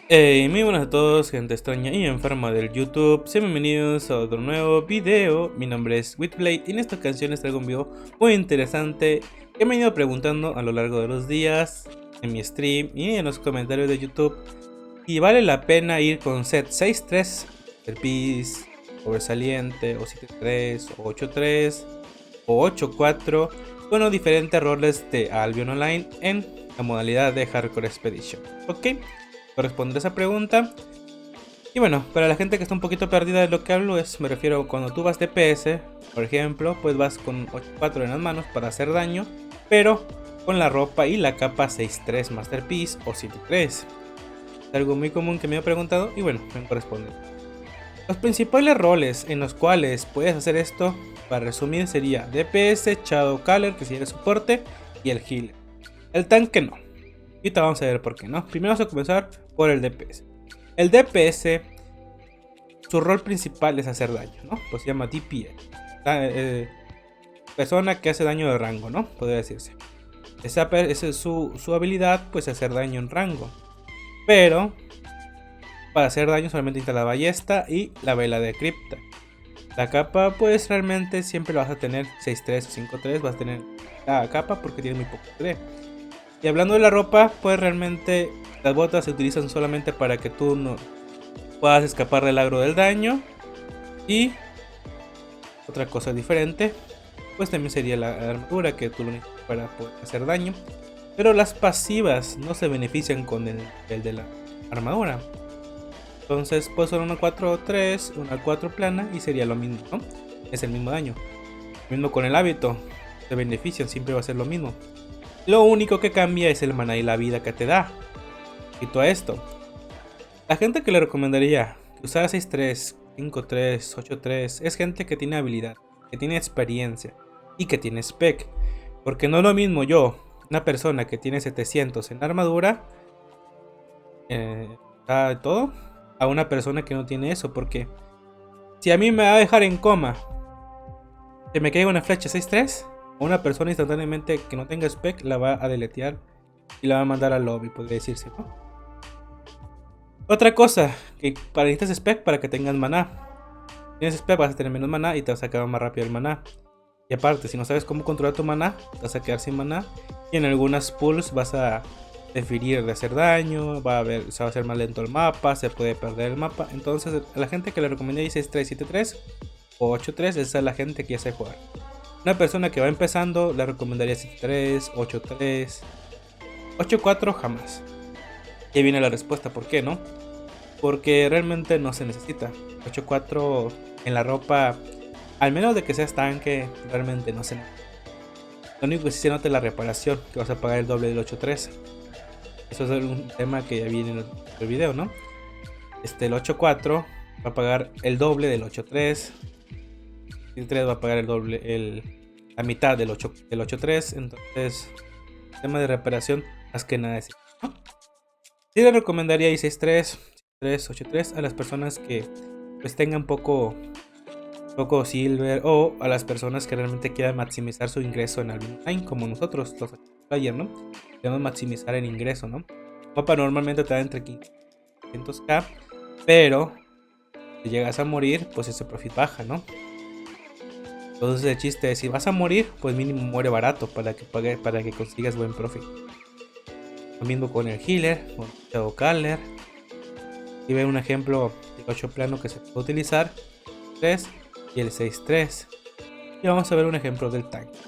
Muy buenas a todos, gente extraña y enferma del YouTube. Sean bienvenidos a otro nuevo video. Mi nombre es Whitblade y en esta ocasión les traigo un video muy interesante que me he ido preguntando a lo largo de los días en mi stream y en los comentarios de YouTube si vale la pena ir con set 6-3, el Peace, sobresaliente, o 7-3, o 8-3, o 8-4 con los diferentes roles de Albion Online en la modalidad de Hardcore Expedition. Ok, responder esa pregunta. Y bueno, para la gente que está un poquito perdida de lo que hablo, me refiero cuando tú vas DPS, por ejemplo, pues vas con 8-4 en las manos para hacer daño, pero con la ropa y la capa 6-3 Masterpiece o 7-3. Es algo muy común que me he preguntado y bueno, vengo a responder. Los principales roles en los cuales puedes hacer esto, para resumir, sería DPS, Shadowcaller, que sería el soporte, y el healer. El tanque no. Ahorita vamos a ver por qué no. Primero vamos a comenzar por el DPS. El DPS, su rol principal es hacer daño, ¿no? Pues se llama DPS. Persona que hace daño de rango, ¿no? Podría decirse. Esa es su habilidad, pues hacer daño en rango. Pero para hacer daño solamente necesita la ballesta y la vela de cripta. La capa, pues realmente siempre la vas a tener 6-3 o 5-3. Vas a tener la capa porque tiene muy poco CD. Y hablando de la ropa, pues realmente las botas se utilizan solamente para que tú no puedas escapar del agro del daño. Y otra cosa diferente, pues también sería la armadura, que tú lo necesitas para poder hacer daño. Pero las pasivas no se benefician con el de la armadura. Entonces puede ser una 4-3, una 4 plana y sería lo mismo, ¿no? Es el mismo daño. Lo mismo con el hábito, se benefician, siempre va a ser lo mismo. Lo único que cambia es el maná y la vida que te da. Y todo esto, la gente que le recomendaría que usara 6-3, 5-3, 8-3 es gente que tiene habilidad, que tiene experiencia y que tiene spec. Porque no es lo mismo yo, una persona que tiene 700 en armadura, todo, a una persona que no tiene eso. Porque si a mí me va a dejar en coma que me caiga una flecha 6-3, una persona instantáneamente que no tenga spec la va a deletear y la va a mandar al lobby, podría decirse, ¿no? Otra cosa, que necesitas spec para que tengas maná. Si tienes spec vas a tener menos maná y te vas a acabar más rápido el maná. Y aparte, si no sabes cómo controlar tu maná, te vas a quedar sin maná. Y en algunas pools vas a definir de hacer daño, se va a hacer más lento el mapa, se puede perder el mapa. Entonces, a la gente que le recomiendo 6-3, 7-3 o 8-3, esa es la gente que ya sabe jugar. Una persona que va empezando le recomendaría 7-3, 8-3, 8-4 jamás. Y ahí viene la respuesta, ¿por qué no? Porque realmente no se necesita. 8-4 en la ropa, al menos de que seas tanque, realmente no se nota. Lo único que sí se nota es la reparación, que vas a pagar el doble del 8-3. Eso es un tema que ya viene en el video, ¿no? El 8-4 va a pagar el doble del 8-3. El 3 va a pagar el doble, la mitad del 8-3. Entonces, el tema de reparación, más que nada es, ¿no? Sí le recomendaría 6-3, 3, 8-3 a las personas que pues tengan poco silver, o a las personas que realmente quieran maximizar su ingreso en Albion Online, como nosotros, los players, ¿no? Queremos maximizar el ingreso, ¿no? El mapa normalmente te da entre 500k, pero si llegas a morir, pues ese profit baja, ¿no? Entonces el chiste es, si vas a morir, pues mínimo muere barato para que consigas buen profit. Lo mismo con el healer, con el Shadowcaller. Y ve un ejemplo de 8 plano que se puede utilizar, 3 y el 6-3. Y vamos a ver un ejemplo del tanque.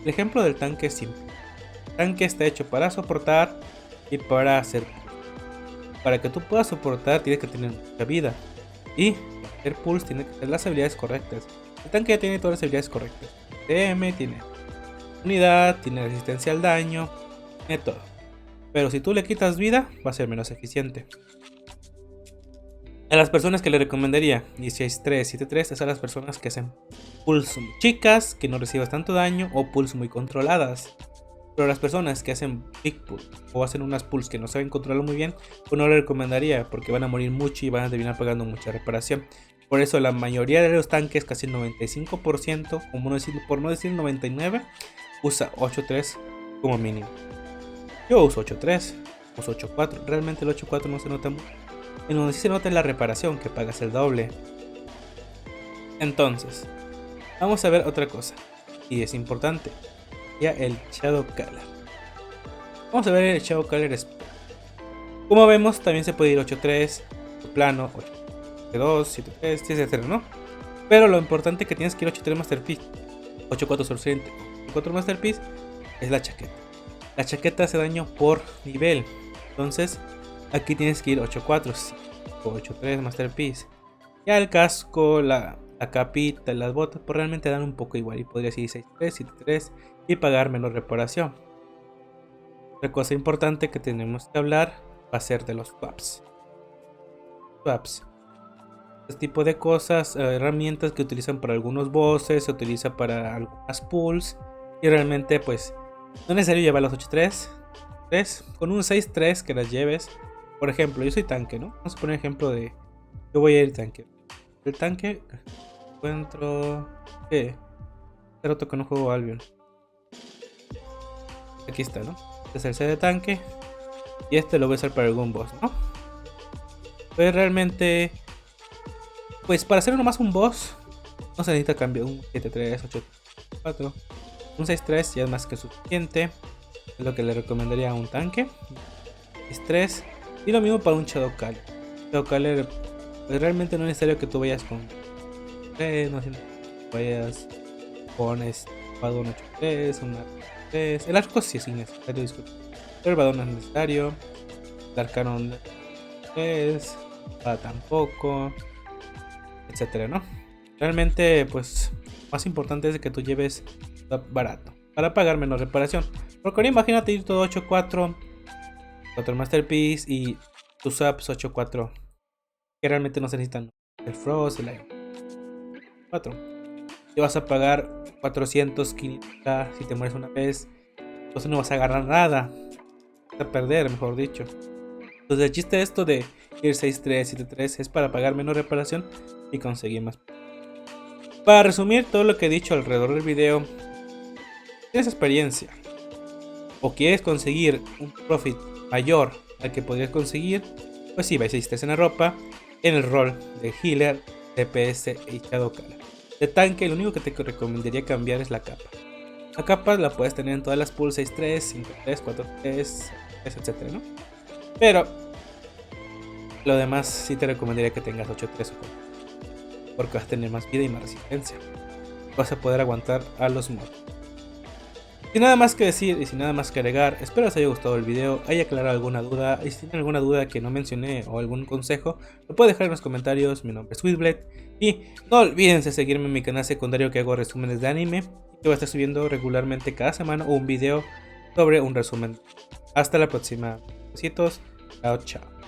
El ejemplo del tanque es simple. El tanque está hecho para soportar y para hacer. Para que tú puedas soportar tienes que tener mucha vida. Y para hacer pulls tienes que tener las habilidades correctas. El tanque ya tiene todas las habilidades correctas. TM, tiene unidad, tiene resistencia al daño, tiene todo. Pero si tú le quitas vida, va a ser menos eficiente. A las personas que le recomendaría 16-3, 7-3 es a las personas que hacen pulls muy chicas, que no recibas tanto daño, o pulls muy controladas. Pero las personas que hacen big pull o hacen unas pulls que no saben controlar muy bien, pues no le recomendaría, porque van a morir mucho y van a terminar pagando mucha reparación. Por eso la mayoría de los tanques, casi el 95%, por no decir 99%, usa 8-3 como mínimo. Yo uso 8-3. pues 8-4. Realmente el 8-4 no se nota mucho. En donde sí se nota es la reparación, que pagas el doble. Entonces, vamos a ver otra cosa. Y es importante. Ya el Shadow Caller. Vamos a ver el Shadow Caller. Como vemos, también se puede ir 8-3, plano, 8-2, 7-3, etc, ¿no? Pero lo importante es que tienes que ir 8-3 Masterpiece, 8-4 Sorcerente, 8-4 Masterpiece es la chaqueta. La chaqueta hace daño por nivel. Entonces, aquí tienes que ir 8-4 o 8-3 Masterpiece. Ya el casco, la capita, las botas, pues realmente dan un poco igual. Y podrías ir 6-3, 7-3 y pagar menos reparación. Otra cosa importante que tenemos que hablar va a ser de los swaps. Este tipo de cosas, herramientas que utilizan para algunos bosses, se utiliza para algunas pools. Y realmente pues no es necesario llevar los 8-3. Con un 6-3 que las lleves. Por ejemplo, yo soy tanque, ¿no? Vamos a poner ejemplo de... Yo voy a ir tanque. El tanque... Encuentro... ¿Qué? Hace rato que no juego Albion. Aquí está, ¿no? Este es el C de tanque. Y este lo voy a usar para algún boss, ¿no? Pues realmente... Pues para hacer nomás un boss... No se necesita cambiar un 7-3, 8-4. Un 6-3 ya es más que suficiente. Es lo que le recomendaría a un tanque. 6-3. Y lo mismo para un Shadow Caller. Shadow Caller... Pues realmente no es necesario que tú vayas con... no vayas con Badón 8-3, un 3. El arco sí es innecesario, disculpe. Pero el Badón no es necesario. El Arcanon 3. Tampoco. Etcétera, ¿no? Realmente, pues, más importante es que tú lleves barato. Para pagar menos reparación. Porque ahora imagínate ir todo 8-4. 4 Masterpiece y tus subs 8-4. Que realmente no se necesitan el Frost, el Iron 4. Te vas a pagar 400, 500 si te mueres una vez. Entonces no vas a agarrar nada. Vas a perder, mejor dicho. Entonces el chiste de esto de ir 6-3, 7-3 es para pagar menos reparación y conseguir más. Para resumir todo lo que he dicho alrededor del video, tienes experiencia o quieres conseguir un profit mayor al que podrías conseguir, pues sí, vais 6-3 en la ropa, en el rol de healer, DPS y Shadow Caller. De tanque, lo único que te recomendaría cambiar es la capa. La capa la puedes tener en todas las pools 6-3, 5-3, 4-3, etc, ¿no? Pero lo demás sí te recomendaría que tengas 8-3 o 4, porque vas a tener más vida y más resistencia. Vas a poder aguantar a los mobs. Sin nada más que decir y sin nada más que agregar, espero os haya gustado el video, haya aclarado alguna duda, y si tienen alguna duda que no mencioné o algún consejo, lo pueden dejar en los comentarios. Mi nombre es Sweetblade y no olviden seguirme en mi canal secundario que hago resúmenes de anime, que voy a estar subiendo regularmente cada semana un video sobre un resumen. Hasta la próxima. Besitos, chao chao.